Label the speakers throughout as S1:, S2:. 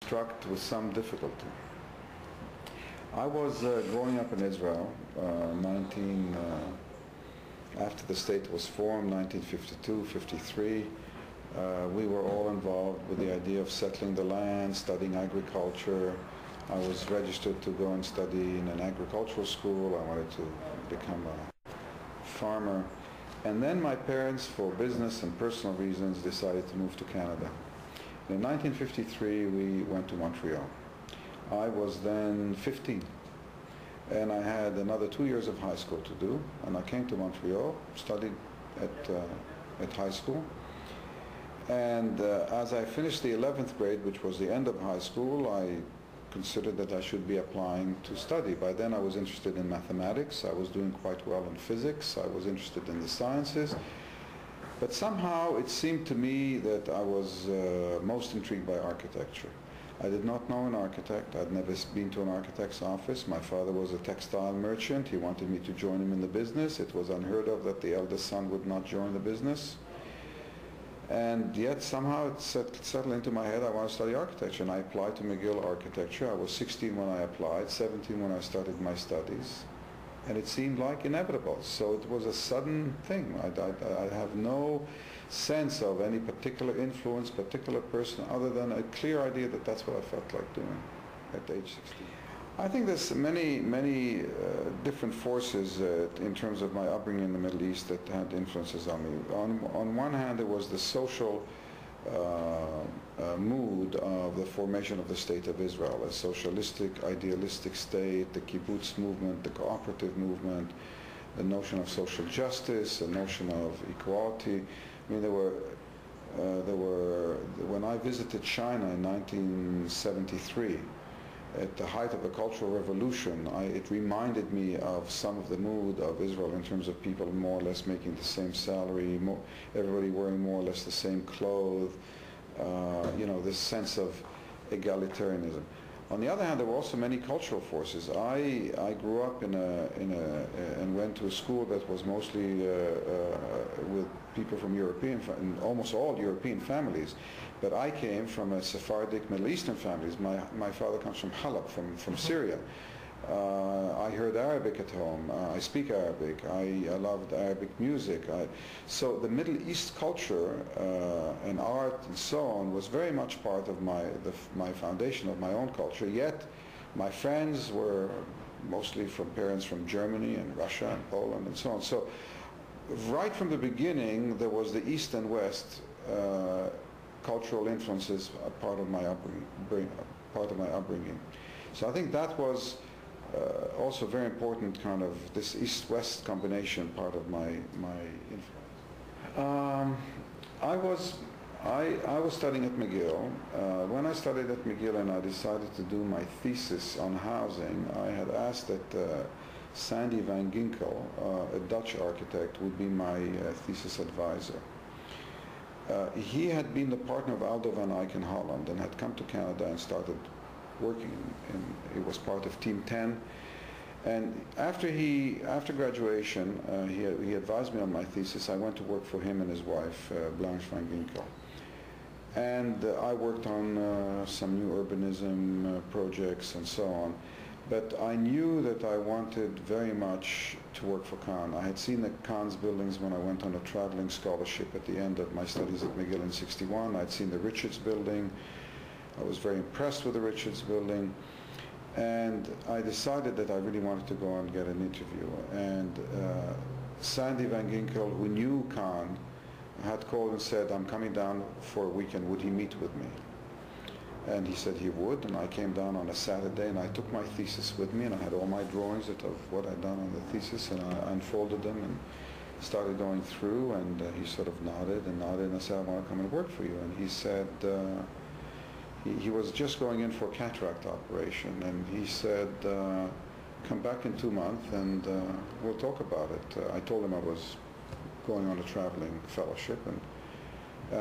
S1: struck with some difficulty. I was growing up in Israel, after the state was formed, 1952, 53. We were all involved with the idea of settling the land, studying agriculture. I was registered to go and study in an agricultural school. I wanted to become a farmer. And then my parents, for business and personal reasons, decided to move to Canada. In 1953, we went to Montreal. I was then 15, and I had another 2 years of high school to do, and I came to Montreal, studied at high school, and as I finished the 11th grade, which was the end of high school, I considered that I should be applying to study. By then I was interested in mathematics, I was doing quite well in physics, I was interested in the sciences, but somehow it seemed to me that I was most intrigued by architecture. I did not know an architect. I'd never been to an architect's office. My father was a textile merchant. He wanted me to join him in the business. It was unheard of that the eldest son would not join the business. And yet somehow it settled into my head I want to study architecture, and I applied to McGill Architecture. I was 16 when I applied, 17 when I started my studies, and it seemed like inevitable. So it was a sudden thing. I have no sense of any particular influence, particular person, other than a clear idea that that's what I felt like doing at age 16. I think there's many different forces in terms of my upbringing in the Middle East that had influences on me. On one hand, there was the social mood of the formation of the State of Israel, a socialistic, idealistic state, the kibbutz movement, the cooperative movement, the notion of social justice, the notion of equality. I mean, when I visited China in 1973, at the height of the Cultural Revolution, it reminded me of some of the mood of Israel in terms of people more or less making the same salary, everybody wearing more or less the same clothes, this sense of egalitarianism. On the other hand, there were also many cultural forces. I grew up and went to a school that was mostly with people from almost all European families. But I came from a Sephardic Middle Eastern families. My father comes from Halab, from Syria. I heard Arabic at home. I speak Arabic. I loved Arabic music. So the Middle East culture and art and so on was very much part of my foundation of my own culture. Yet my friends were mostly from parents from Germany and Russia and Poland and so on. So right from the beginning, there was the East and West cultural influences a part of my upbringing. So I think that was also very important, kind of this East-West combination part of my influence. I was studying at McGill. When I studied at McGill and I decided to do my thesis on housing, I had asked that Sandy van Ginkel, a Dutch architect, would be my thesis advisor. He had been the partner of Aldo van Eyck in Holland and had come to Canada and started working he was part of Team 10. And after graduation, he advised me on my thesis. I went to work for him and his wife, Blanche van Ginkel. And I worked on some new urbanism projects and so on. But I knew that I wanted very much to work for Kahn. I had seen the Kahn's buildings when I went on a traveling scholarship at the end of my studies at McGill in '61. I'd seen the Richards building. I was very impressed with the Richards building. And I decided that I really wanted to go and get an interview. And Sandy van Ginkel, who knew Kahn, had called and said, I'm coming down for a weekend, would he meet with me? And he said he would, and I came down on a Saturday, and I took my thesis with me, and I had all my drawings of what I'd done on the thesis, and I unfolded them and started going through, and he sort of nodded, and I said, I want to come and work for you. And he said, he was just going in for a cataract operation, and he said, come back in 2 months, and we'll talk about it. I told him I was going on a traveling fellowship, and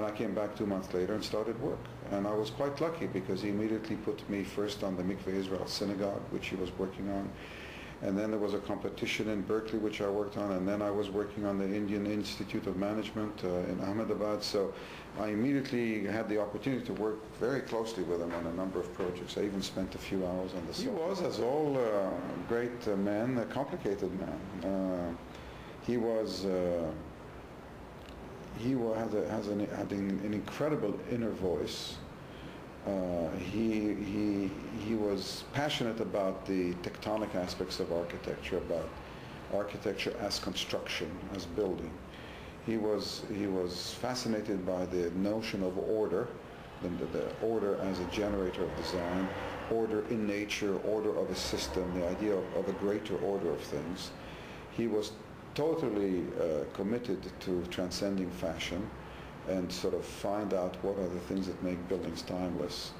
S1: I came back 2 months later and started work. And I was quite lucky because he immediately put me first on the Mikveh Israel synagogue, which he was working on. And then there was a competition in Berkeley, which I worked on, and then I was working on the Indian Institute of Management in Ahmedabad. So I immediately had the opportunity to work very closely with him on a number of projects. I even spent a few hours on the He was, as all great men, a complicated man. He had an incredible inner voice. He was passionate about the tectonic aspects of architecture, about architecture as construction, as building. He was fascinated by the notion of order, the order as a generator of design, order in nature, order of a system, the idea of a greater order of things. He was totally committed to transcending fashion and sort of find out what are the things that make buildings timeless.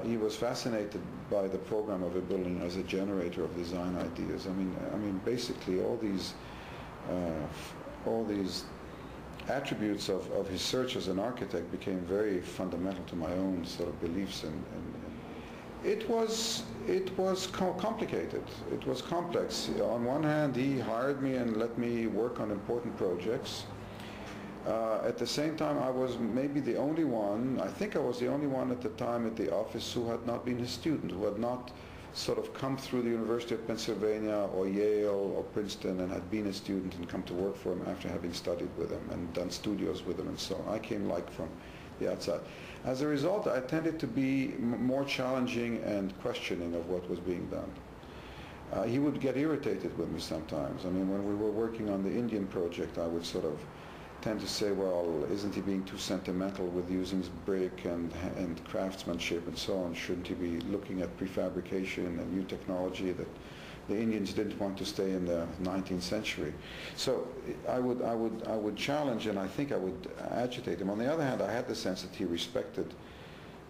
S1: He was fascinated by the program of a building as a generator of design ideas. I mean, basically all these attributes of his search as an architect became very fundamental to my own sort of beliefs, and it was complicated. It was complex. On one hand, he hired me and let me work on important projects. At the same time, I was maybe the only one, I think I was the only one at the time at the office who had not been a student, who had not sort of come through the University of Pennsylvania or Yale or Princeton and had been a student and come to work for him after having studied with him and done studios with him and so on. I came like from the outside. As a result, I tended to be more challenging and questioning of what was being done. He would get irritated with me sometimes. I mean, when we were working on the Indian project, I would sort of tend to say, well, isn't he being too sentimental with using brick and craftsmanship and so on? Shouldn't he be looking at prefabrication and new technology that the Indians didn't want to stay in the 19th century? So I would challenge, and I think I would agitate him. On the other hand, I had the sense that he respected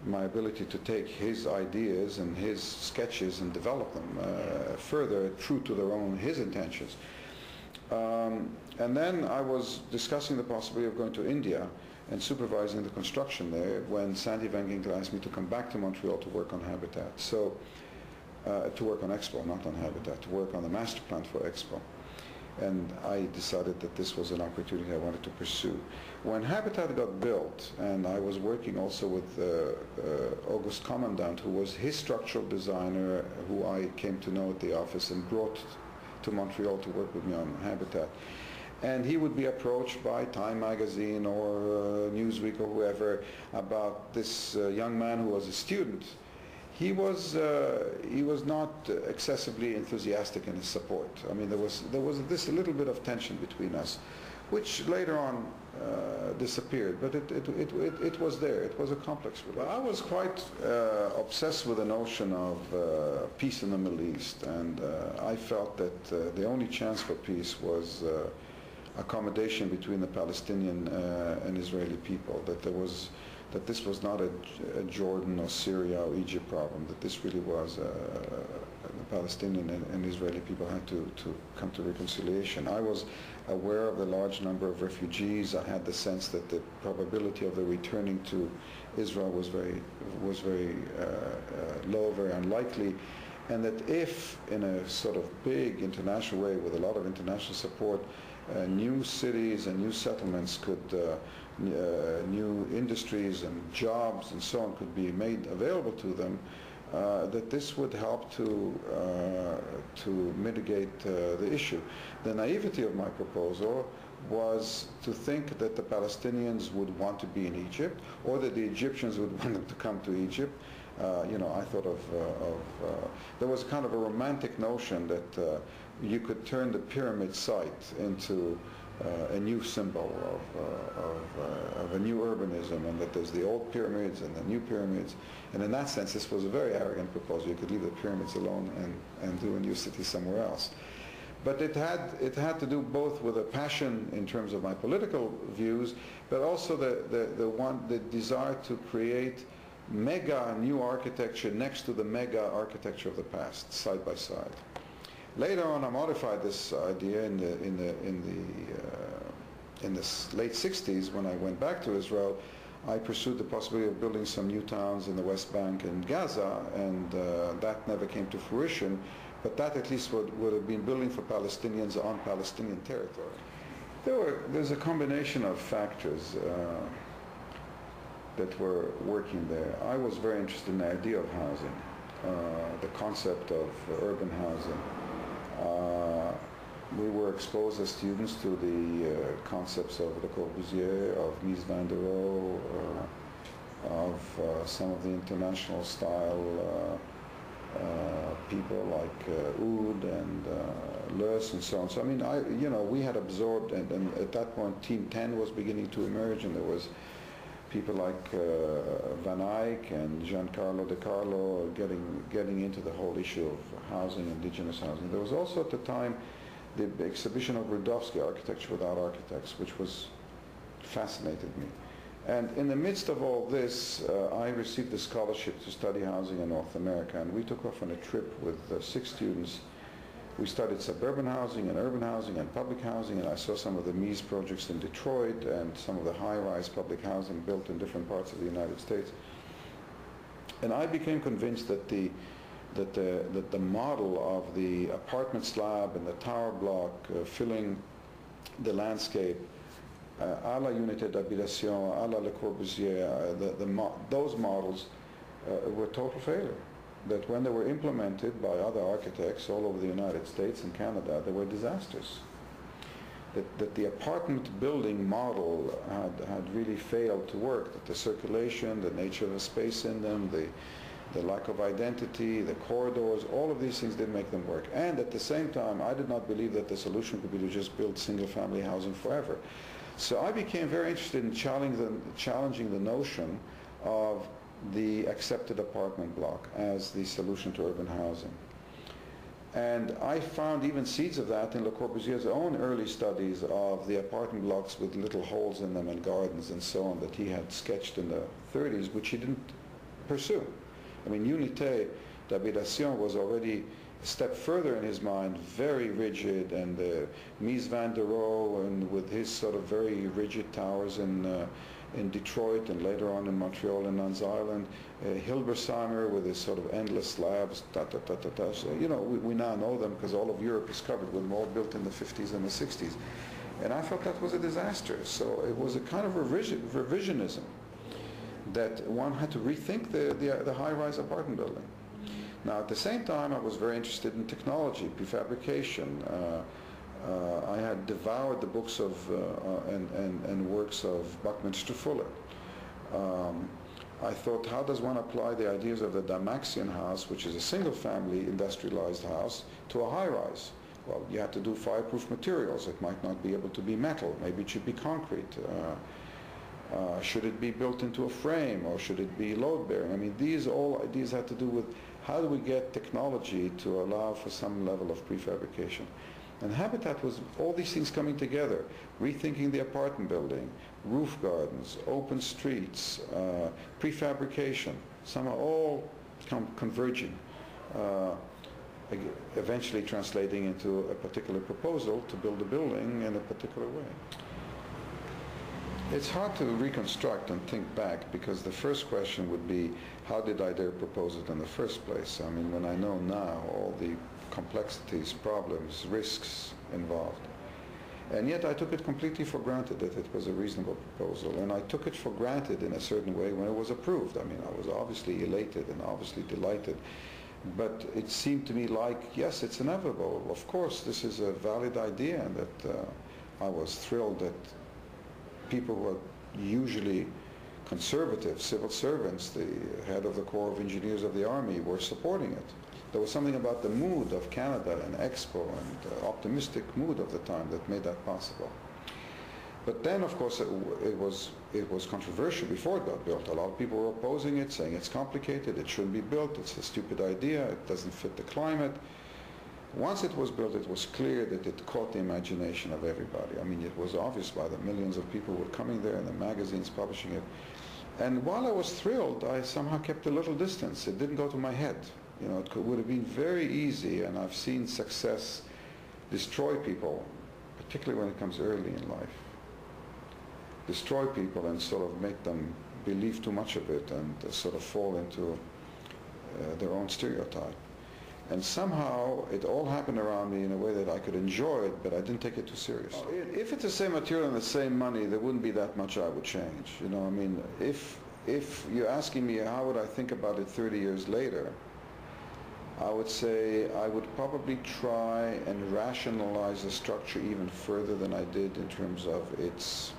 S1: my ability to take his ideas and his sketches and develop them further, true to his intentions. And then I was discussing the possibility of going to India and supervising the construction there when Sandy Van Ginkel asked me to come back to Montreal to work on Habitat. So, to work on Expo, not on Habitat, to work on the master plan for Expo. And I decided that this was an opportunity I wanted to pursue. When Habitat got built, and I was working also with August Commandant, who was his structural designer, who I came to know at the office and brought to Montreal to work with me on Habitat. And he would be approached by Time magazine or Newsweek or whoever about this young man who was a student. He was not excessively enthusiastic in his support. I mean, there was this a little bit of tension between us, which later on disappeared. But it was there. It was a complex relationship. Well, I was quite obsessed with the notion of peace in the Middle East, and I felt that the only chance for peace was accommodation between the Palestinian and Israeli people. That this was not a Jordan or Syria or Egypt problem. That this really was the Palestinian and Israeli people had to come to reconciliation. I was aware of the large number of refugees. I had the sense that the probability of their returning to Israel was very low, very unlikely, and that if, in a sort of big international way with a lot of international support, new cities and new settlements could, new industries and jobs and so on could be made available to them, that this would help to mitigate the issue. The naivety of my proposal was to think that the Palestinians would want to be in Egypt, or that the Egyptians would want them to come to Egypt. I thought there was kind of a romantic notion that you could turn the pyramid site into a new symbol of a new urbanism, and that there's the old pyramids and the new pyramids. And in that sense, this was a very arrogant proposal. You could leave the pyramids alone and do a new city somewhere else. But it had to do both with a passion in terms of my political views, but also the desire to create mega new architecture next to the mega architecture of the past, side by side. Later on, I modified this idea in the late 60s when I went back to Israel. I pursued the possibility of building some new towns in the West Bank and Gaza, and that never came to fruition But that at least would have been building for Palestinians on Palestinian territory. There's a combination of factors that were working there. I was very interested in the idea of housing, the concept of urban housing. We were exposed as students to the concepts of Le Corbusier, of Mies van der Rohe, of some of the international style people like Oud and Leus and so on. So I mean, we had absorbed, and at that point Team 10 was beginning to emerge, and there was people like Van Eyck and Giancarlo De Carlo getting into the whole issue of housing, indigenous housing. There was also at the time the exhibition of Rudovsky, Architecture Without Architects, which fascinated me. And in the midst of all this, I received a scholarship to study housing in North America, and we took off on a trip with 6 students. We studied suburban housing and urban housing and public housing, and I saw some of the Mies projects in Detroit and some of the high-rise public housing built in different parts of the United States. And I became convinced that the model of the apartment slab and the tower block filling the landscape à la unité d'habitation, à la Le Corbusier, those models were total failure. That when they were implemented by other architects all over the United States and Canada, they were disasters. That the apartment building model had really failed to work, that the circulation, the nature of the space in them, the lack of identity, the corridors, all of these things didn't make them work. And at the same time, I did not believe that the solution could be to just build single-family housing forever. So I became very interested in challenging the notion of the accepted apartment block as the solution to urban housing. And I found even seeds of that in Le Corbusier's own early studies of the apartment blocks with little holes in them and gardens and so on that he had sketched in the 30s, which he didn't pursue. I mean, unité d'habitation was already a step further in his mind, very rigid, and Mies van der Rohe, and with his sort of very rigid towers in Detroit and later on in Montreal and Nuns Island, Hilbersheimer with his sort of endless slabs, So, we now know them because all of Europe is covered with them, all built in the 50s and the 60s. And I thought that was a disaster. So it was a kind of revisionism that one had to rethink the high-rise apartment building. Now, at the same time, I was very interested in technology, prefabrication. I had devoured the books of and works of Buckminster Fuller. I thought, how does one apply the ideas of the Damaxian house, which is a single-family industrialized house, to a high-rise? Well, you have to do fireproof materials. It might not be able to be metal. Maybe it should be concrete. Should it be built into a frame, or should it be load-bearing? I mean, all ideas had to do with how do we get technology to allow for some level of prefabrication. And Habitat was all these things coming together, rethinking the apartment building, roof gardens, open streets, prefabrication, somehow all converging, eventually translating into a particular proposal to build a building in a particular way. It's hard to reconstruct and think back, because the first question would be, how did I dare propose it in the first place? I mean, when I know now all the complexities, problems, risks involved. And yet I took it completely for granted that it was a reasonable proposal. And I took it for granted in a certain way when it was approved. I mean, I was obviously elated and obviously delighted. But it seemed to me like, yes, it's inevitable. Of course, this is a valid idea, and that I was thrilled that people who are usually conservative civil servants, the head of the Corps of Engineers of the Army, were supporting it. There was something about the mood of Canada and Expo and the optimistic mood of the time that made that possible. But then, of course, it was controversial before it got built. A lot of people were opposing it, saying it's complicated, it shouldn't be built, it's a stupid idea, it doesn't fit the climate. Once it was built, it was clear that it caught the imagination of everybody. I mean, it was obvious by the millions of people who were coming there and the magazines publishing it. And while I was thrilled, I somehow kept a little distance. It didn't go to my head. You know, it would have been very easy, and I've seen success destroy people, particularly when it comes early in life. Destroy people and sort of make them believe too much of it and sort of fall into their own stereotype. And somehow it all happened around me in a way that I could enjoy it, but I didn't take it too seriously. If it's the same material and the same money, there wouldn't be that much I would change. You know, I mean, if you're asking me how would I think about it 30 years later, I would say I would probably try and rationalize the structure even further than I did in terms of its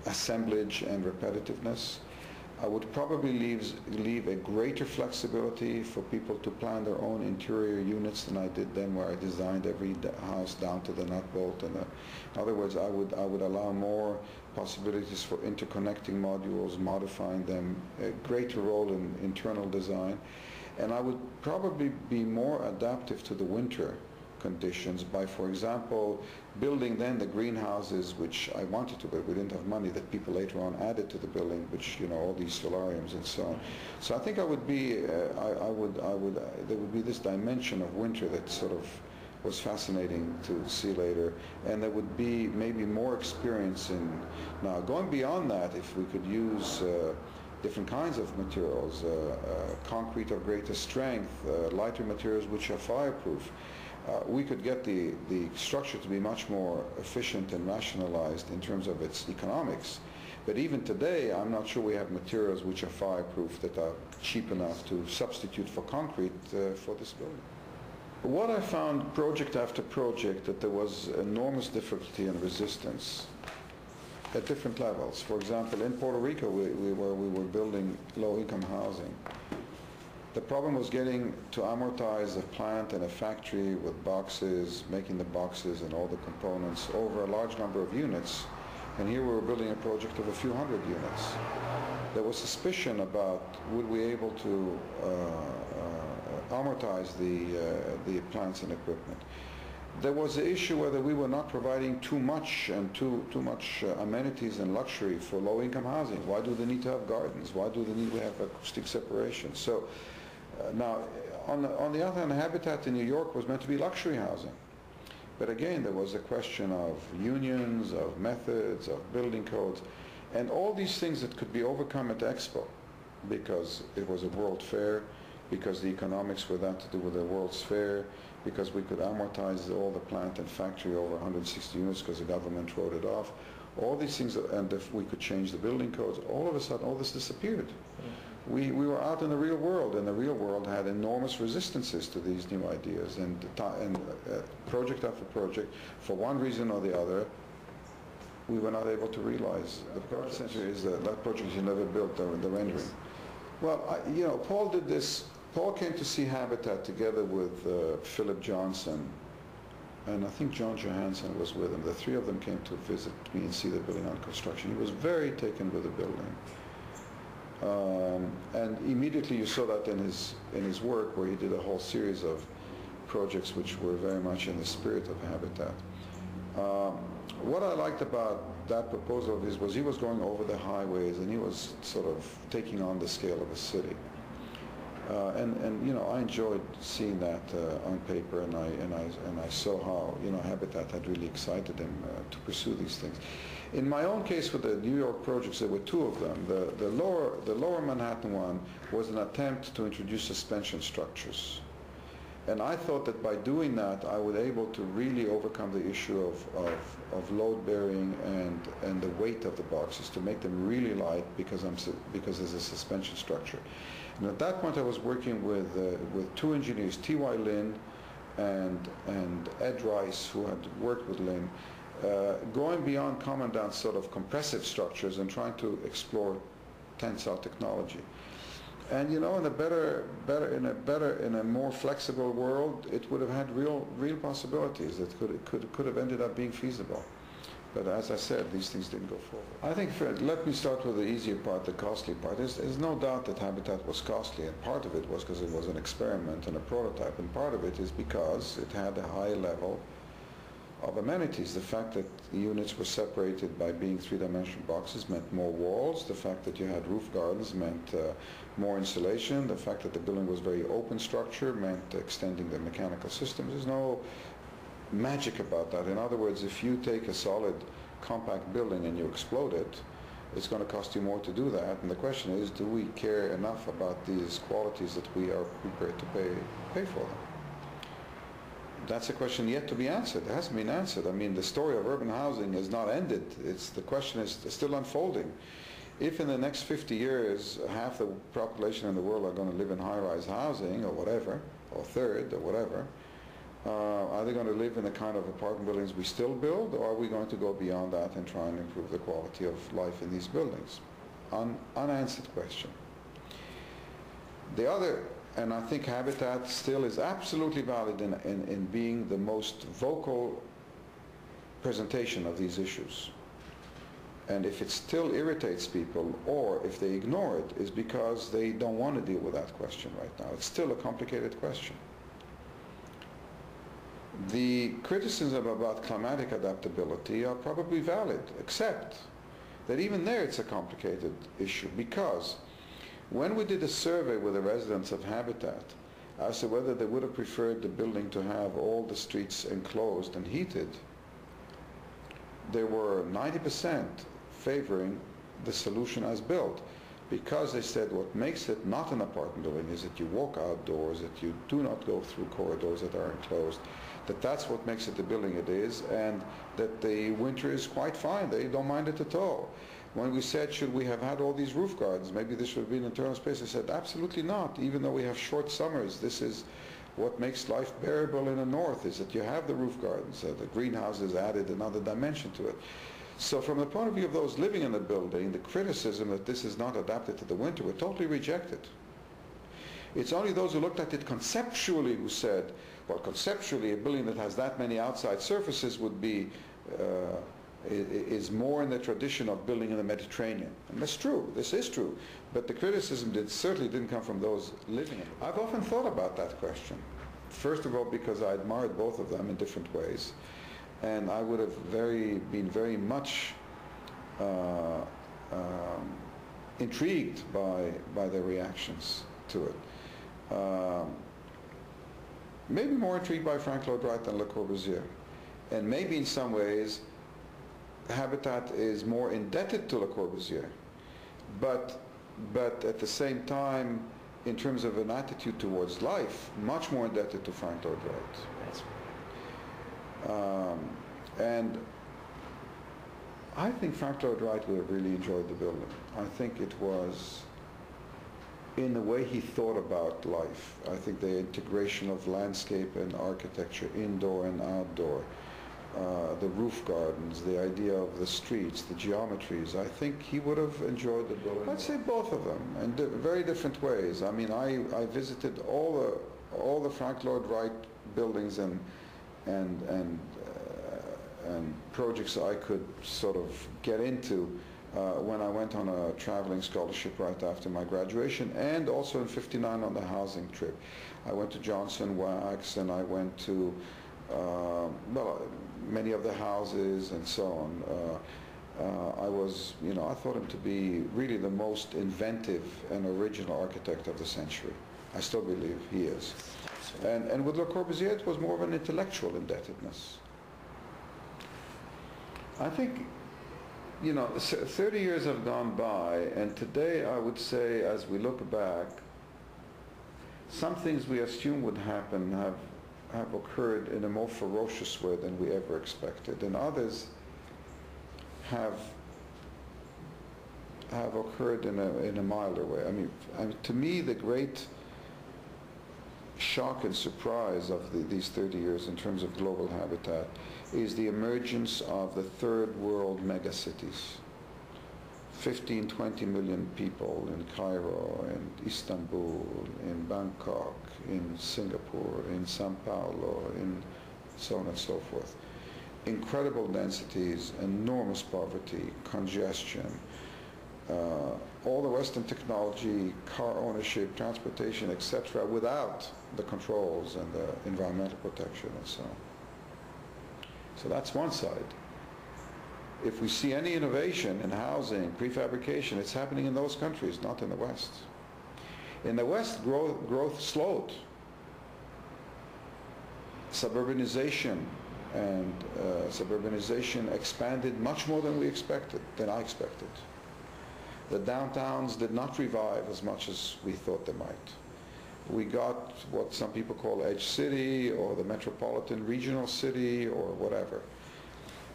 S1: assemblage and repetitiveness. I would probably leave a greater flexibility for people to plan their own interior units than I did then, where I designed every house down to the nut bolt. And in other words, I would allow more possibilities for interconnecting modules, modifying them, a greater role in internal design. And I would probably be more adaptive to the winter conditions by, for example, building then the greenhouses, which I wanted to, but we didn't have money, that people later on added to the building, which, you know, all these solariums and so on. So I think I would be, there would be this dimension of winter that sort of was fascinating to see later, and there would be maybe more experience in, now going beyond that, if we could use different kinds of materials, concrete of greater strength, lighter materials which are fireproof, we could get the structure to be much more efficient and rationalized in terms of its economics. But even today, I'm not sure we have materials which are fireproof that are cheap enough to substitute for concrete for this building. What I found project after project, that there was enormous difficulty and resistance at different levels. For example, in Puerto Rico, where we were building low-income housing, the problem was getting to amortize a plant and a factory with boxes, making the boxes and all the components over a large number of units. And here we were building a project of a few hundred units. There was suspicion about would we able to amortize the plants and equipment. There was the issue whether we were not providing too much and too much amenities and luxury for low-income housing. Why do they need to have gardens? Why do they need to have acoustic separation? So now, on the other hand, Habitat in New York was meant to be luxury housing. But again, there was a question of unions, of methods, of building codes, and all these things that could be overcome at Expo, because it was a world fair, because the economics were that to do with the World's Fair, because we could amortize all the plant and factory over 160 units because the government wrote it off. All these things, and if we could change the building codes, all of a sudden all this disappeared. We were out in the real world, and the real world had enormous resistances to these new ideas, and project after project, for one reason or the other, we were not able to realize. The project is that project you never built, the rendering. Well, you know, Paul did this. Paul came to see Habitat together with Philip Johnson, and I think John Johansson was with him. The three of them came to visit me and see the building on construction. He was very taken with the building. And immediately you saw that in his work, where he did a whole series of projects which were very much in the spirit of Habitat. What I liked about that proposal of his was he was going over the highways, and he was sort of taking on the scale of a city. And you know, I enjoyed seeing that on paper, and I saw how, you know, Habitat had really excited him to pursue these things. In my own case with the New York projects, there were two of them. The lower Manhattan one was an attempt to introduce suspension structures. And I thought that by doing that, I would able to really overcome the issue of load bearing and the weight of the boxes, to make them really light because there's a suspension structure. And at that point, I was working with two engineers, T.Y. Lin and Ed Rice, who had worked with Lin, going beyond Commandant's sort of compressive structures and trying to explore tensile technology. And you know, in a more flexible world, it would have had real possibilities that could have ended up being feasible. But as I said, these things didn't go forward. I think, let me start with the easier part, the costly part. There's no doubt that Habitat was costly, and part of it was because it was an experiment and a prototype, and part of it is because it had a high level of amenities. The fact that the units were separated by being three-dimensional boxes meant more walls. The fact that you had roof gardens meant more insulation. The fact that the building was very open structure meant extending the mechanical systems. There's no magic about that. In other words, if you take a solid compact building and you explode it, it's going to cost you more to do that. And the question is, do we care enough about these qualities that we are prepared to pay for them? That's a question yet to be answered. It hasn't been answered. I mean, the story of urban housing is not ended. The question is still unfolding. If in the next 50 years, half the population in the world are going to live in high-rise housing or whatever, or a third or whatever, are they going to live in the kind of apartment buildings we still build, or are we going to go beyond that and try and improve the quality of life in these buildings? Unanswered question. The other, and I think habitat still is absolutely valid in being the most vocal presentation of these issues. And if it still irritates people, or if they ignore it, is because they don't want to deal with that question right now. It's still a complicated question. The criticism about climatic adaptability are probably valid, except that even there it's a complicated issue, because when we did a survey with the residents of Habitat as to whether they would have preferred the building to have all the streets enclosed and heated, there were 90% favoring the solution as built, because they said what makes it not an apartment building is that you walk outdoors, that you do not go through corridors that are enclosed, that's what makes it the building it is, and that the winter is quite fine. They don't mind it at all. When we said, should we have had all these roof gardens, maybe this should be an internal space, they said, absolutely not. Even though we have short summers, this is what makes life bearable in the north, is that you have the roof gardens. The greenhouses added another dimension to it. So from the point of view of those living in the building, the criticism that this is not adapted to the winter were totally rejected. It's only those who looked at it conceptually who said, well, conceptually a building that has that many outside surfaces would be, is more in the tradition of building in the Mediterranean. And that's true, this is true. But the criticism certainly didn't come from those living in it. I've often thought about that question. First of all, because I admired both of them in different ways. And I would have been very much intrigued by their reactions to it. Maybe more intrigued by Frank Lloyd Wright than Le Corbusier. And maybe in some ways, Habitat is more indebted to Le Corbusier. But at the same time, in terms of an attitude towards life, much more indebted to Frank Lloyd Wright.
S2: That's
S1: and I think Frank Lloyd Wright would have really enjoyed the building. I think it was, in the way he thought about life, I think the integration of landscape and architecture, indoor and outdoor, the roof gardens, the idea of the streets, the geometries, I think he would have enjoyed the building. I'd say both of them, in very different ways. I mean, I visited all the Frank Lloyd Wright buildings and projects I could sort of get into when I went on a traveling scholarship right after my graduation, and also in '59 on the housing trip. I went to Johnson Wax, and I went to well, many of the houses and so on. I thought him to be really the most inventive and original architect of the century. I still believe he is. And with Le Corbusier, it was more of an intellectual indebtedness. I think, 30 years have gone by, and today I would say, as we look back, some things we assume would happen have occurred in a more ferocious way than we ever expected, and others have occurred in a milder way. I mean, to me, the great shock and surprise of these 30 years in terms of global habitat is the emergence of the third world megacities. 15, 20 million people in Cairo, in Istanbul, in Bangkok, in Singapore, in Sao Paulo, in so on and so forth. Incredible densities, enormous poverty, congestion, all the Western technology, car ownership, transportation, etc., without the controls and the environmental protection and so on. So that's one side. If we see any innovation in housing, prefabrication, it's happening in those countries, not in the West. In the West, growth slowed. Suburbanization and suburbanization expanded much more than I expected. The downtowns did not revive as much as we thought they might. We got what some people call Edge City or the metropolitan regional city or whatever.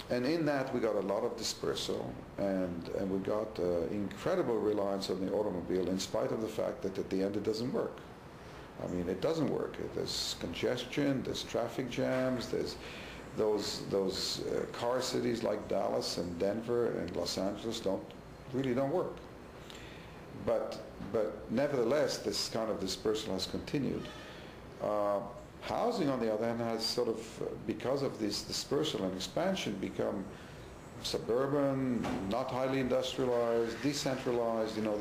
S1: And in that we got a lot of dispersal, and we got incredible reliance on the automobile in spite of the fact that at the end it doesn't work. I mean, it doesn't work. There's congestion, there's traffic jams, there's those car cities like Dallas and Denver and Los Angeles really don't work. But nevertheless, this kind of dispersal has continued. Housing, on the other hand, has sort of, because of this dispersal and expansion, become suburban, not highly industrialized, decentralized. You know,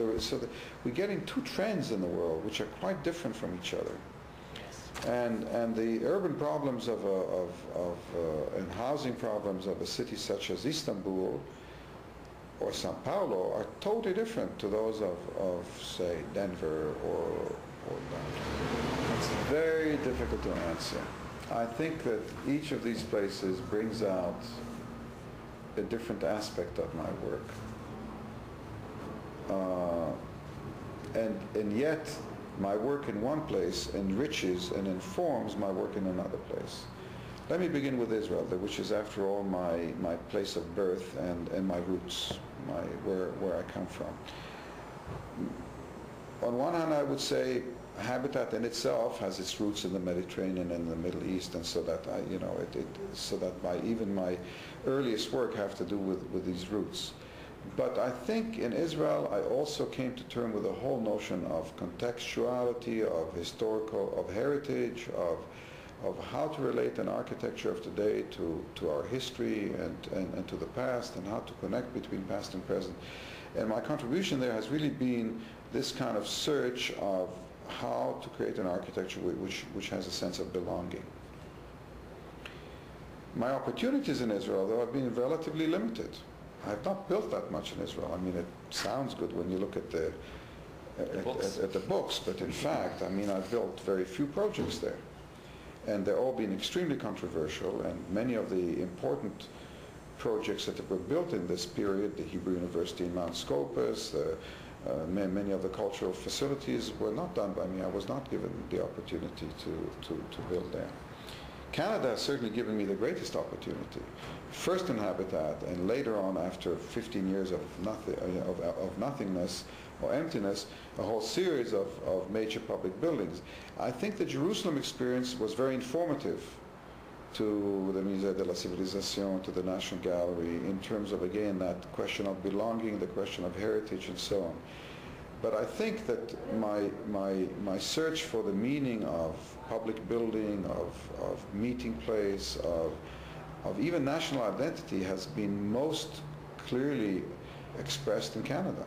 S1: we're getting two trends in the world which are quite different from each other.
S2: Yes.
S1: And the urban problems and housing problems of a city such as Istanbul or Sao Paulo are totally different to those of say, Denver or downtown. It's very difficult to answer. I think that each of these places brings out a different aspect of my work. And yet, my work in one place enriches and informs my work in another place. Let me begin with Israel, which is, after all, my place of birth and my roots, where I come from. On one hand, I would say habitat in itself has its roots in the Mediterranean and the Middle East, and so that even my earliest work have to do with these roots. But I think in Israel, I also came to terms with the whole notion of contextuality, of historical, of heritage, of how to relate an architecture of today to our history and to the past, and how to connect between past and present. And my contribution there has really been this kind of search of how to create an architecture which has a sense of belonging. My opportunities in Israel, though, have been relatively limited. I have not built that much in Israel. I mean, it sounds good when you look at the books, but in fact, I mean, I've built very few projects there. And they're all been extremely controversial, and many of the important projects that were built in this period, the Hebrew University in Mount Scopus, many of the cultural facilities were not done by me. I was not given the opportunity to build there. Canada has certainly given me the greatest opportunity. First in habitat, and later on, after 15 years of nothingness or emptiness, a whole series of major public buildings. I think the Jerusalem experience was very informative to the Musée de la Civilisation, to the National Gallery, in terms of, again, that question of belonging, the question of heritage, and so on. But I think that my search for the meaning of public building, of meeting place, of even national identity has been most clearly expressed in Canada.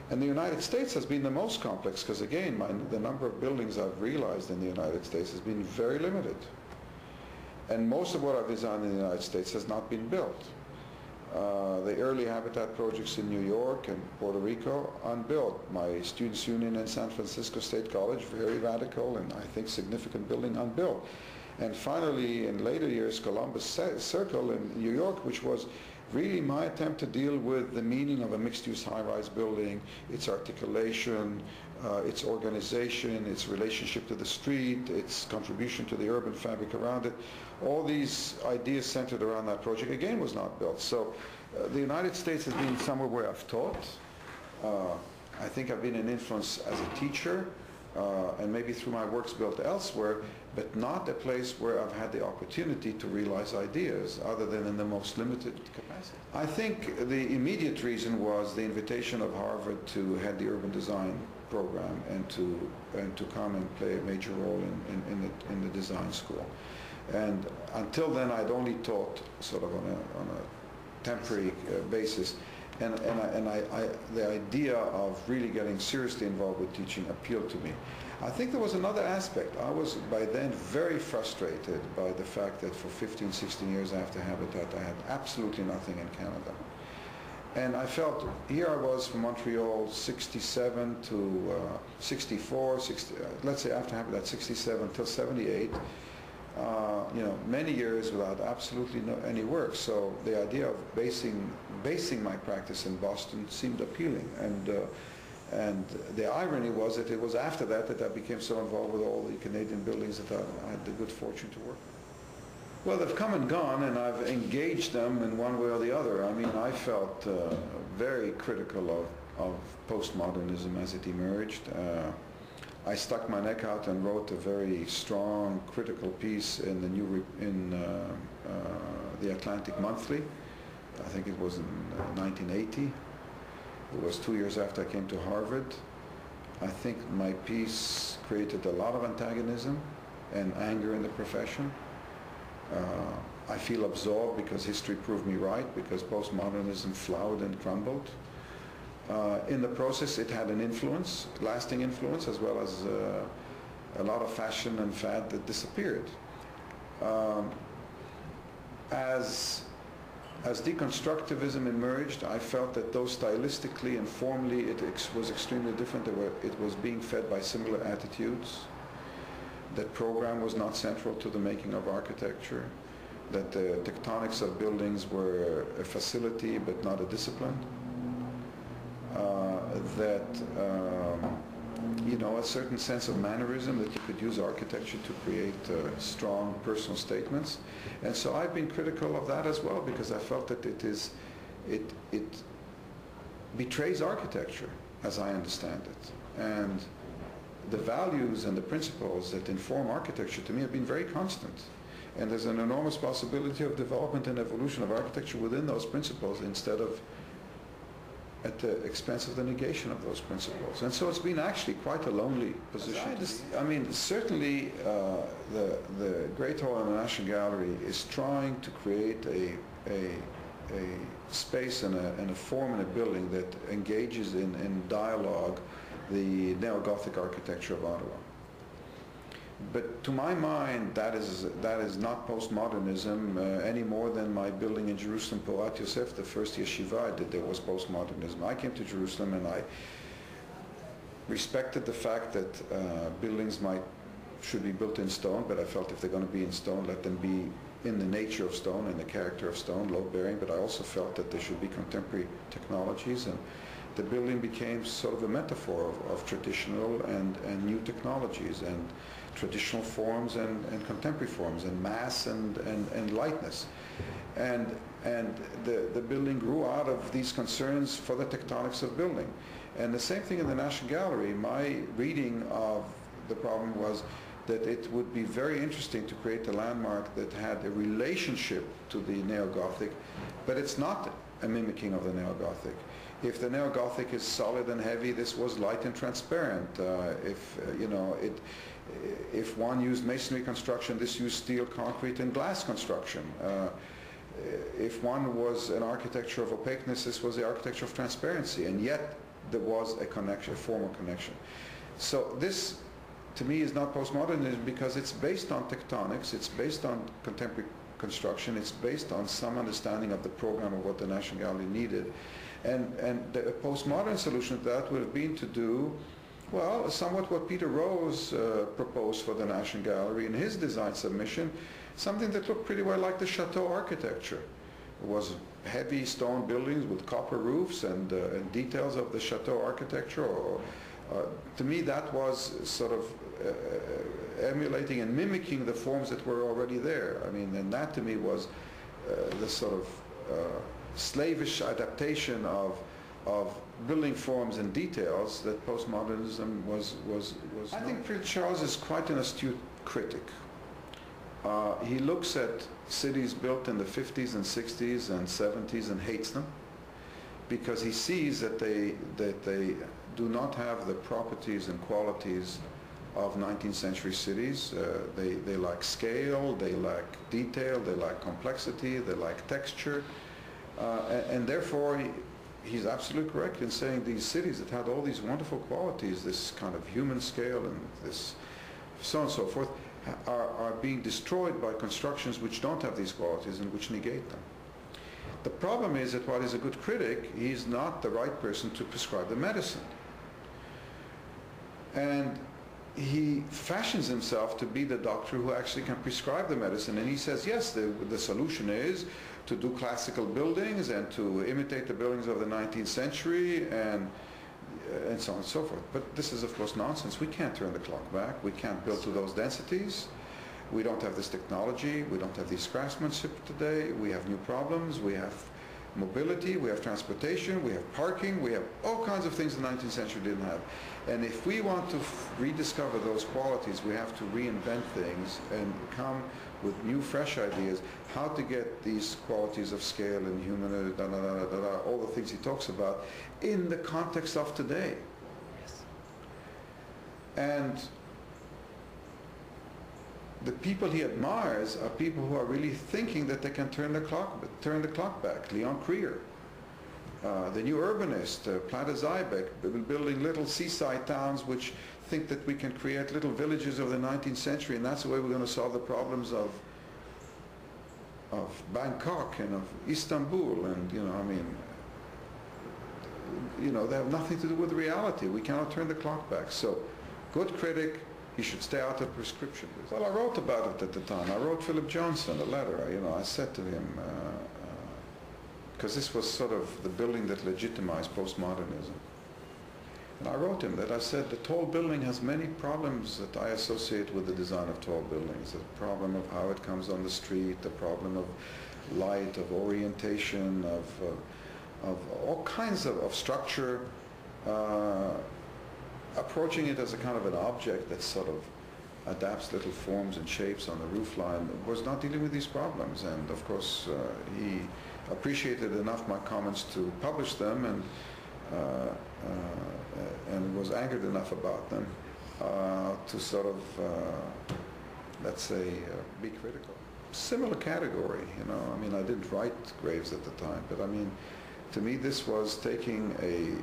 S1: And the United States has been the most complex, because again, the number of buildings I've realized in the United States has been very limited. And most of what I've designed in the United States has not been built. The early habitat projects in New York and Puerto Rico, unbuilt. My Students' Union in San Francisco State College, very radical and I think significant building, unbuilt. And finally, in later years, Columbus Circle in New York, which was really my attempt to deal with the meaning of a mixed-use high-rise building, its articulation, its organization, its relationship to the street, its contribution to the urban fabric around it. All these ideas centered around that project, again, was not built. So the United States has been somewhere where I've taught. I think I've been an influence as a teacher, and maybe through my works built elsewhere, but not a place where I've had the opportunity to realize ideas other than in the most limited capacity. I think the immediate reason was the invitation of Harvard to head the urban design program and to come and play a major role in the design school. And until then, I'd only taught sort of on a temporary basis. And the idea of really getting seriously involved with teaching appealed to me. I think there was another aspect. I was by then very frustrated by the fact that for 15, 16 years after Habitat, I had absolutely nothing in Canada. And I felt, here I was from Montreal, 67 to 64, let's say after Habitat, 67 till 78. many years without absolutely any work. So the idea of basing my practice in Boston seemed appealing. And the irony was that it was after that I became so involved with all the Canadian buildings that I had the good fortune to work with. Well, they've come and gone, and I've engaged them in one way or the other. I mean, I felt very critical of postmodernism as it emerged. I stuck my neck out and wrote a very strong critical piece in the Atlantic Monthly. I think it was in 1980. It was 2 years after I came to Harvard. I think my piece created a lot of antagonism and anger in the profession. I feel absolved because history proved me right, because postmodernism flowered and crumbled. In the process, it had an influence, lasting influence, as well as a lot of fashion and fad that disappeared. As deconstructivism emerged, I felt that though stylistically and formally it was extremely different, it was being fed by similar attitudes, that program was not central to the making of architecture, that the tectonics of buildings were a facility but not a discipline, a certain sense of mannerism, that you could use architecture to create strong personal statements. And so I've been critical of that as well, because I felt that it betrays architecture as I understand it. And the values and the principles that inform architecture to me have been very constant. And there's an enormous possibility of development and evolution of architecture within those principles, instead of at the expense of the negation of those principles. And so it's been actually quite a lonely position. I mean, certainly the Great Hall and the National Gallery is trying to create a space and a form in a building that engages in dialogue the neo-Gothic architecture of Ottawa. But to my mind, that is not postmodernism any more than my building in Jerusalem, Porat Yosef, the first yeshiva I did there, was postmodernism. I came to Jerusalem and I respected the fact that buildings should be built in stone, but I felt if they're going to be in stone, let them be in the nature of stone and the character of stone, load-bearing. But I also felt that there should be contemporary technologies, and the building became sort of a metaphor of traditional and new technologies, and traditional forms and contemporary forms, and mass and lightness. And the building grew out of these concerns for the tectonics of building. And the same thing in the National Gallery. My reading of the problem was that it would be very interesting to create a landmark that had a relationship to the Neo-Gothic, but it's not a mimicking of the Neo-Gothic. If the Neo-Gothic is solid and heavy, this was light and transparent. If one used masonry construction, this used steel, concrete, and glass construction. If one was an architecture of opaqueness, this was the architecture of transparency, and yet there was a connection, a formal connection. So this, to me, is not postmodernism, because it's based on tectonics, it's based on contemporary construction, it's based on some understanding of the program of what the National Gallery needed. And the postmodern solution to that would have been to do, well, somewhat what Peter Rose proposed for the National Gallery in his design submission, something that looked pretty well like the chateau architecture. It was heavy stone buildings with copper roofs and details of the chateau architecture. To me, that was sort of emulating and mimicking the forms that were already there. I mean, and that to me was the sort of slavish adaptation of building forms and details that postmodernism was. I think Prince Charles is quite an astute critic. He looks at cities built in the 50s and 60s and 70s and hates them, because he sees that they do not have the properties and qualities of 19th century cities. They lack scale, they lack detail, they lack complexity, they lack texture. And therefore, he's absolutely correct in saying these cities that had all these wonderful qualities, this kind of human scale and this so on and so forth, are being destroyed by constructions which don't have these qualities and which negate them. The problem is that while he's a good critic, he's not the right person to prescribe the medicine. And he fashions himself to be the doctor who actually can prescribe the medicine, and he says, yes, the solution is to do classical buildings and to imitate the buildings of the 19th century and so on and so forth. But this is, of course, nonsense. We can't turn the clock back. We can't build to those densities. We don't have this technology. We don't have this craftsmanship today. We have new problems. We have mobility. We have transportation. We have parking. We have all kinds of things the 19th century didn't have. And if we want to rediscover those qualities, we have to reinvent things and come with new, fresh ideas, how to get these qualities of scale and human, all the things he talks about, in the context of today.
S2: Yes.
S1: And the people he admires are people who are really thinking that they can turn the clock back. Leon Krier, the new urbanist, Plata Zybeck, building little seaside towns which think that we can create little villages of the 19th century, and that's the way we're going to solve the problems of Bangkok and of Istanbul. And they have nothing to do with reality. We cannot turn the clock back. So, good critic, he should stay out of prescription. Well, I wrote about it at the time. I wrote Philip Johnson a letter. I said to him, because this was sort of the building that legitimized postmodernism. And I wrote him that I said the tall building has many problems that I associate with the design of tall buildings. The problem of how it comes on the street, the problem of light, of orientation, of all kinds of structure, approaching it as a kind of an object that sort of adapts little forms and shapes on the roofline, was not dealing with these problems. And of course, he appreciated enough my comments to publish them, and was angered enough about them to sort of, let's say, be critical. Similar category, I didn't write Graves at the time, but to me this was taking a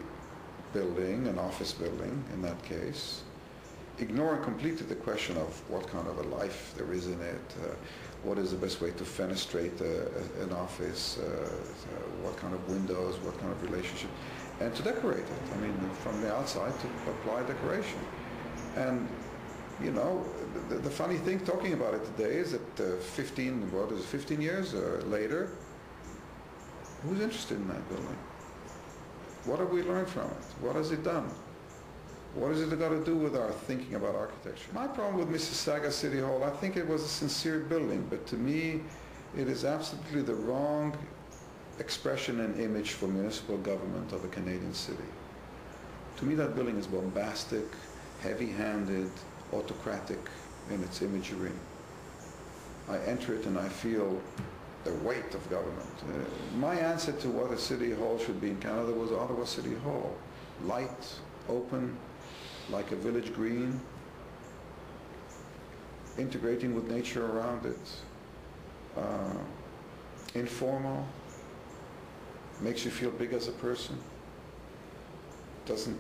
S1: building, an office building in that case, ignoring completely the question of what kind of a life there is in it, what is the best way to fenestrate an office, what kind of windows, what kind of relationship, and to decorate it. From the outside to apply decoration. And, the funny thing talking about it today is that 15 years later, who's interested in that building? What have we learned from it? What has it done? What has it got to do with our thinking about architecture? My problem with Mississauga City Hall, I think it was a sincere building, but to me, it is absolutely the wrong expression and image for municipal government of a Canadian city. To me, that building is bombastic, heavy-handed, autocratic in its imagery. I enter it and I feel the weight of government. My answer to what a city hall should be in Canada was Ottawa City Hall. Light, open, like a village green, integrating with nature around it, informal, makes you feel big as a person, doesn't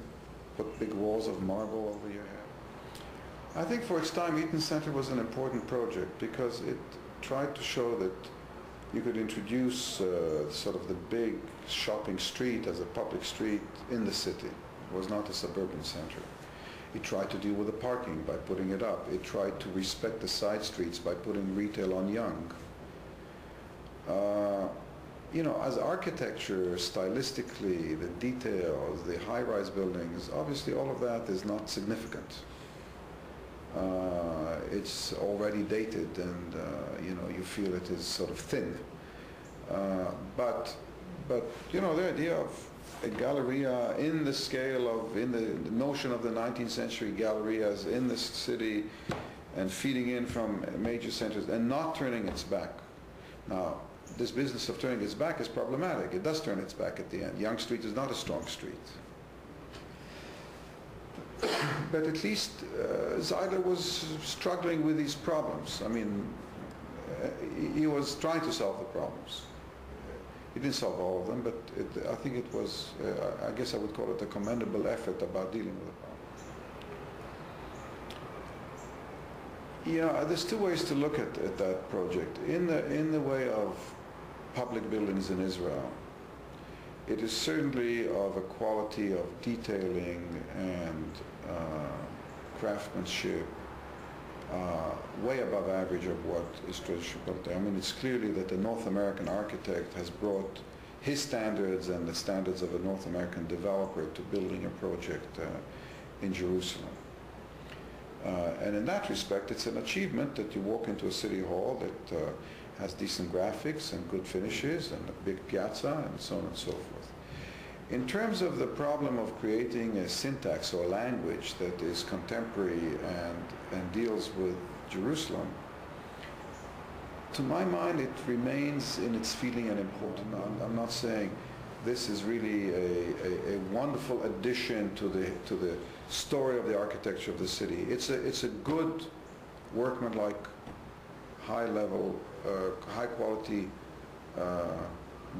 S1: put big walls of marble over your head. I think for its time Eaton Centre was an important project because it tried to show that you could introduce sort of the big shopping street as a public street in the city. It was not a suburban center. It tried to deal with the parking by putting it up. It tried to respect the side streets by putting retail on Yonge. As architecture, stylistically, the details, the high-rise buildings, obviously all of that is not significant. It's already dated, and you feel it is sort of thin. But the idea of a galleria in the scale of, in the notion of the 19th century gallerias in the city, and feeding in from major centers and not turning its back. Now, this business of turning its back is problematic. It does turn its back at the end. Yonge Street is not a strong street. But at least Zeidler was struggling with these problems. He was trying to solve the problems. He didn't solve all of them, but I think it was, I guess I would call it a commendable effort about dealing with the problem. There's two ways to look at that project. In the way of public buildings in Israel, it is certainly of a quality of detailing and craftsmanship, way above average of what is traditionally built there. I mean, it's clearly that the North American architect has brought his standards and the standards of a North American developer to building a project in Jerusalem. And in that respect, it's an achievement that you walk into a city hall that has decent graphics and good finishes and a big piazza and so on and so forth. In terms of the problem of creating a syntax or a language that is contemporary and deals with Jerusalem, to my mind it remains in its feeling and important. I'm not saying this is really a wonderful addition to the story of the architecture of the city. It's a good, workmanlike, high-level, high-quality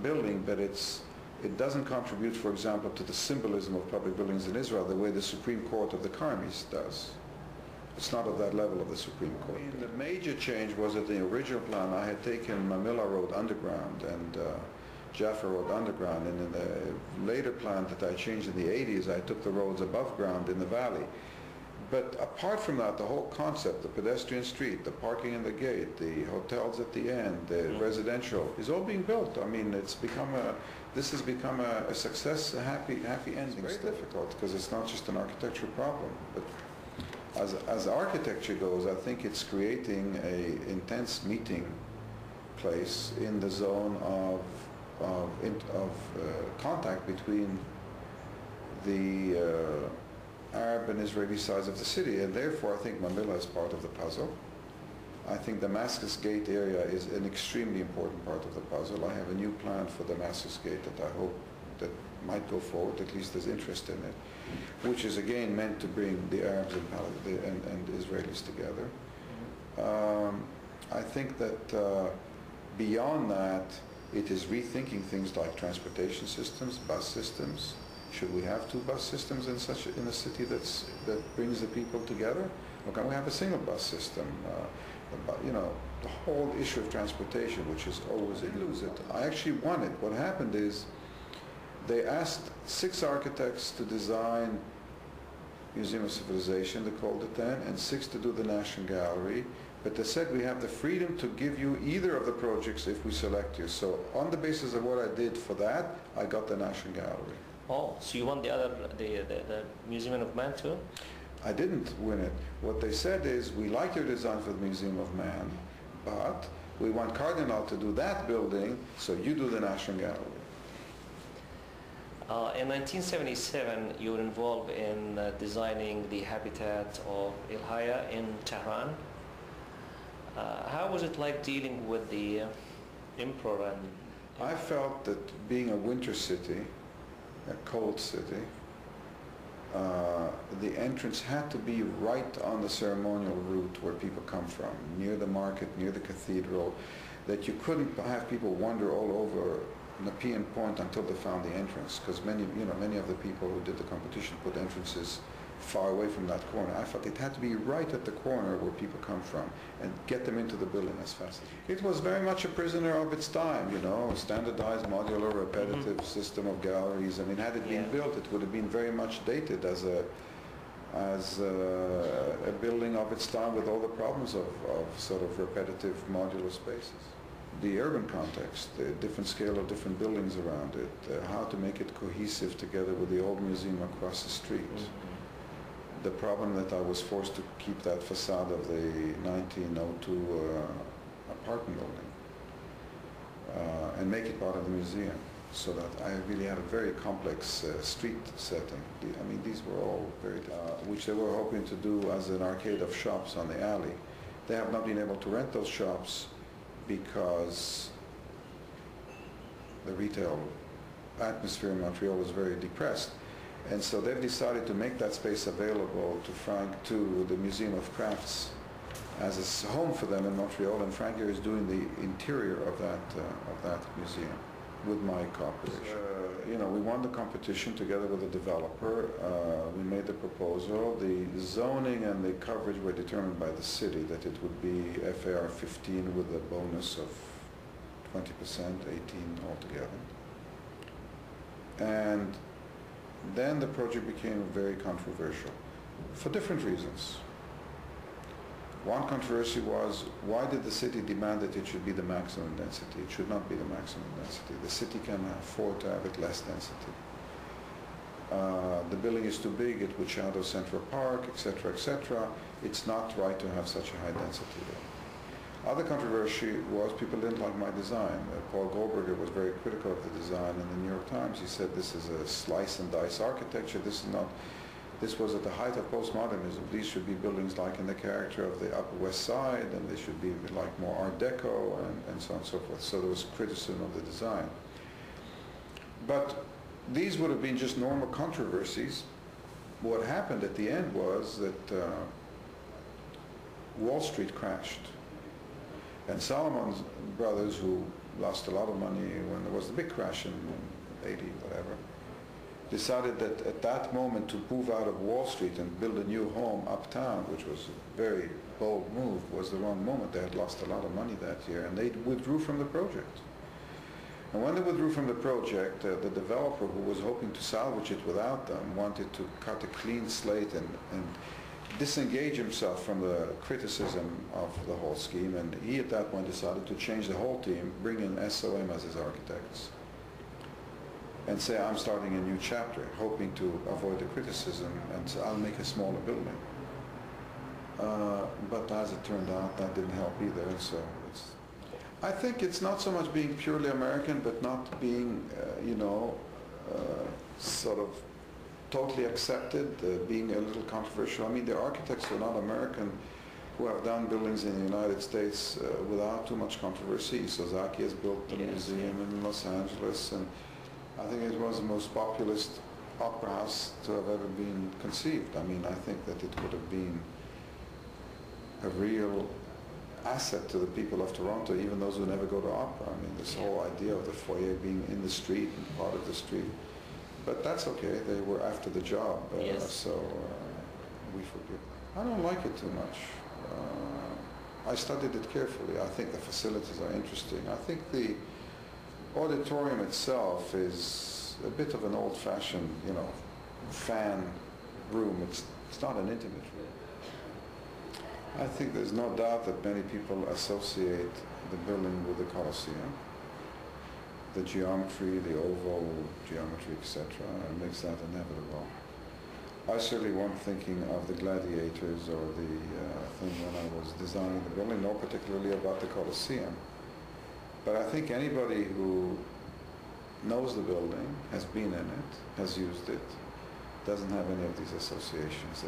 S1: building, but it doesn't contribute, for example, to the symbolism of public buildings in Israel the way the Supreme Court of the Karmis does. It's not at that level of the Supreme Court. I mean, the major change was that the original plan, I had taken Mamilla Road underground and Jaffa Road underground, and in the later plan that I changed in the 80s, I took the roads above ground in the valley. But apart from that, the whole concept, the pedestrian street, the parking in the gate, the hotels at the end, the residential, is all being built. I mean, this has become a success, a happy ending. It's very difficult because it's not just an architectural problem. But as architecture goes, I think it's creating an intense meeting place in the zone of contact between the Arab and Israeli sides of the city, and therefore I think Mamilla is part of the puzzle. I think Damascus Gate area is an extremely important part of the puzzle. I have a new plan for Damascus Gate that I hope that might go forward, at least there's interest in it, which is again meant to bring the Arabs and Israelis together. I think that beyond that, it is rethinking things like transportation systems, bus systems. Should we have two bus systems in a city that brings the people together? Or can we have a single bus system? You know, the whole issue of transportation, which is always elusive. I actually won it. What happened is they asked 6 architects to design Museum of Civilization, they called it then, and 6 to do the National Gallery. But they said we have the freedom to give you either of the projects if we select you. So on the basis of what I did for that, I got the National Gallery.
S2: Oh, so you won the Museum of Man too?
S1: I didn't win it. What they said is, we like your design for the Museum of Man, but we want Cardinal to do that building, so you do the National Gallery.
S2: In 1977, you were involved in designing the habitat of El Haya in Tehran. How was it like dealing with the emperor?
S1: I felt that being a winter city, a cold city, the entrance had to be right on the ceremonial route where people come from, near the market, near the cathedral, that you couldn't have people wander all over Nepean Point until they found the entrance, because many of the people who did the competition put entrances far away from that corner. I felt it had to be right at the corner where people come from and get them into the building as fast as possible. It was very much a prisoner of its time, you know, standardized, modular, repetitive system of galleries. I mean, had it been built, it would have been very much dated as a building of its time with all the problems of sort of repetitive modular spaces. The urban context, the different scale of different buildings around it, how to make it cohesive together with the old museum across the street. The problem that I was forced to keep that facade of the 1902 apartment building and make it part of the museum, so that I really had a very complex street setting. I mean, these were all very, which they were hoping to do as an arcade of shops on the alley. They have not been able to rent those shops because the retail atmosphere in Montreal was very depressed. And so they've decided to make that space available to the Museum of Crafts as a home for them in Montreal, and Frank here is doing the interior of that museum with my cooperation. You know, we won the competition together with the developer. We made the proposal. The zoning and the coverage were determined by the city, that it would be FAR 15 with a bonus of 20%, 18 altogether. And then the project became very controversial. for different reasons. One controversy was, why did the city demand that it should be the maximum density? It should not be the maximum density. The city can afford to have it less density. The building is too big, it would shadow Central Park, etc., etc. It's not right to have such a high density there. Other controversy was people didn't like my design. Paul Goldberger was very critical of the design in the New York Times. He said this is a slice and dice architecture. This was at the height of postmodernism. These should be buildings like in the character of the Upper West Side, and they should be like more Art Deco, and so on and so forth. So there was criticism of the design. But these would have been just normal controversies. What happened at the end was that Wall Street crashed. And Salomon Brothers, who lost a lot of money when there was the big crash in 80, whatever, decided that at that moment to move out of Wall Street and build a new home uptown, which was a very bold move, was the wrong moment. They had lost a lot of money that year, and they withdrew from the project. And when they withdrew from the project, the developer, who was hoping to salvage it without them, wanted to cut a clean slate and disengage himself from the criticism of the whole scheme, and he at that point decided to change the whole team, bring in SOM as his architects, and say, I'm starting a new chapter, hoping to avoid the criticism, and so I'll make a smaller building. But as it turned out, that didn't help either, so I think it's not so much being purely American, but not being, sort of totally accepted, being a little controversial. I mean, the architects who are not American, who have done buildings in the United States without too much controversy. So Zak has built the museum in Los Angeles, and I think it was the most populist opera house to have ever been conceived. I mean, I think that it would have been a real asset to the people of Toronto, even those who never go to opera. I mean, this whole idea of the foyer being in the street and part of the street. But that's okay. They were after the job, so we forgive. I don't like it too much. I studied it carefully. I think the facilities are interesting. I think the auditorium itself is a bit of an old-fashioned, fan room. It's not an intimate room. I think there's no doubt that many people associate the building with the Colosseum. The geometry, the oval geometry, etc., makes that inevitable. I certainly wasn't thinking of the gladiators or the thing when I was designing the building, nor particularly about the Colosseum. But I think anybody who knows the building, has been in it, has used it, doesn't have any of these associations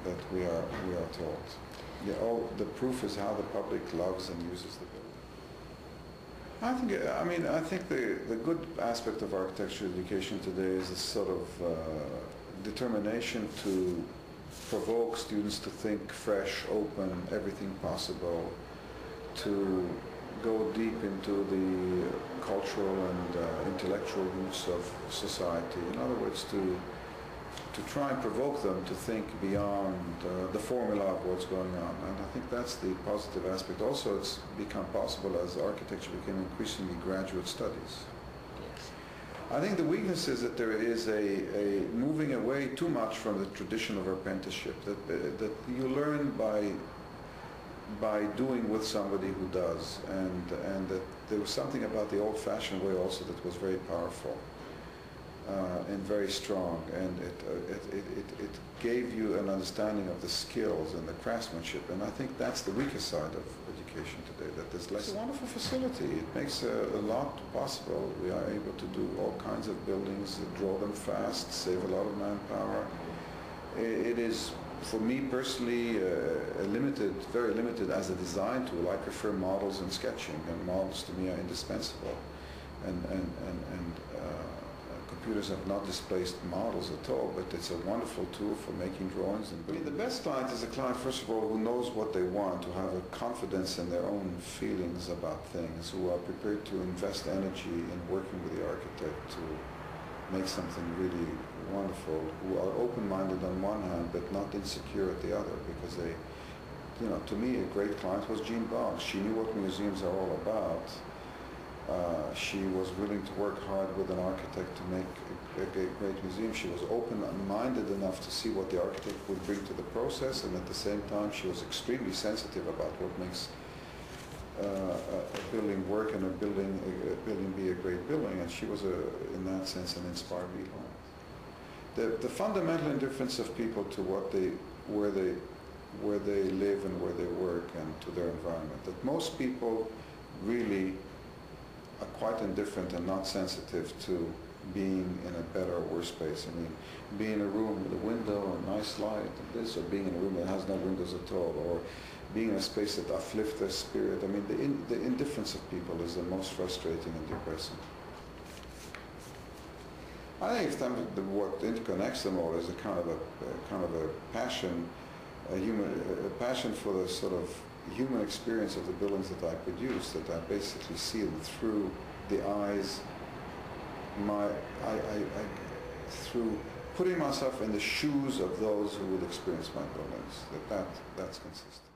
S1: that we are taught. The proof is how the public loves and uses the building. I think the good aspect of architecture education today is a sort of determination to provoke students to think fresh, open, everything possible, to go deep into the cultural and intellectual roots of society. In other words, to try and provoke them to think beyond the formula of what's going on. And I think that's the positive aspect. Also, it's become possible as architecture became increasingly graduate studies.
S2: Yes.
S1: I think the weakness is that there is a moving away too much from the tradition of apprenticeship, that you learn by doing with somebody who does, and that there was something about the old-fashioned way also that was very powerful. And very strong, and it gave you an understanding of the skills and the craftsmanship, and I think that's the weakest side of education today, that there's less. It's a wonderful facility. It makes a lot possible. We are able to do all kinds of buildings, draw them fast, save a lot of manpower. It is, for me personally, very limited as a design tool. I prefer models and sketching, and models to me are indispensable. And computers have not displaced models at all, but it's a wonderful tool for making drawings. The best client is a client, first of all, who knows what they want, who have a confidence in their own feelings about things, who are prepared to invest energy in working with the architect to make something really wonderful, who are open-minded on one hand, but not insecure at the other, because they, to me, a great client was Jean Boggs. She knew what museums are all about. She was willing to work hard with an architect to make a great museum. She was open-minded enough to see what the architect would bring to the process, and at the same time she was extremely sensitive about what makes a building work and a building be a great building, and she was, in that sense, an inspired leader. The fundamental indifference of people to where they live and where they work and to their environment, that most people really are quite indifferent and not sensitive to being in a better or worse space. I mean, being in a room with a window or a nice light and this, or being in a room that has no windows at all, or being in a space that uplifts their spirit. I mean, the indifference of people is the most frustrating and depressing. I think what interconnects them all is a kind of a passion, a passion for the sort of human experience of the buildings that I produce, that I basically see them through the eyes, through putting myself in the shoes of those who would experience my buildings. That's consistent.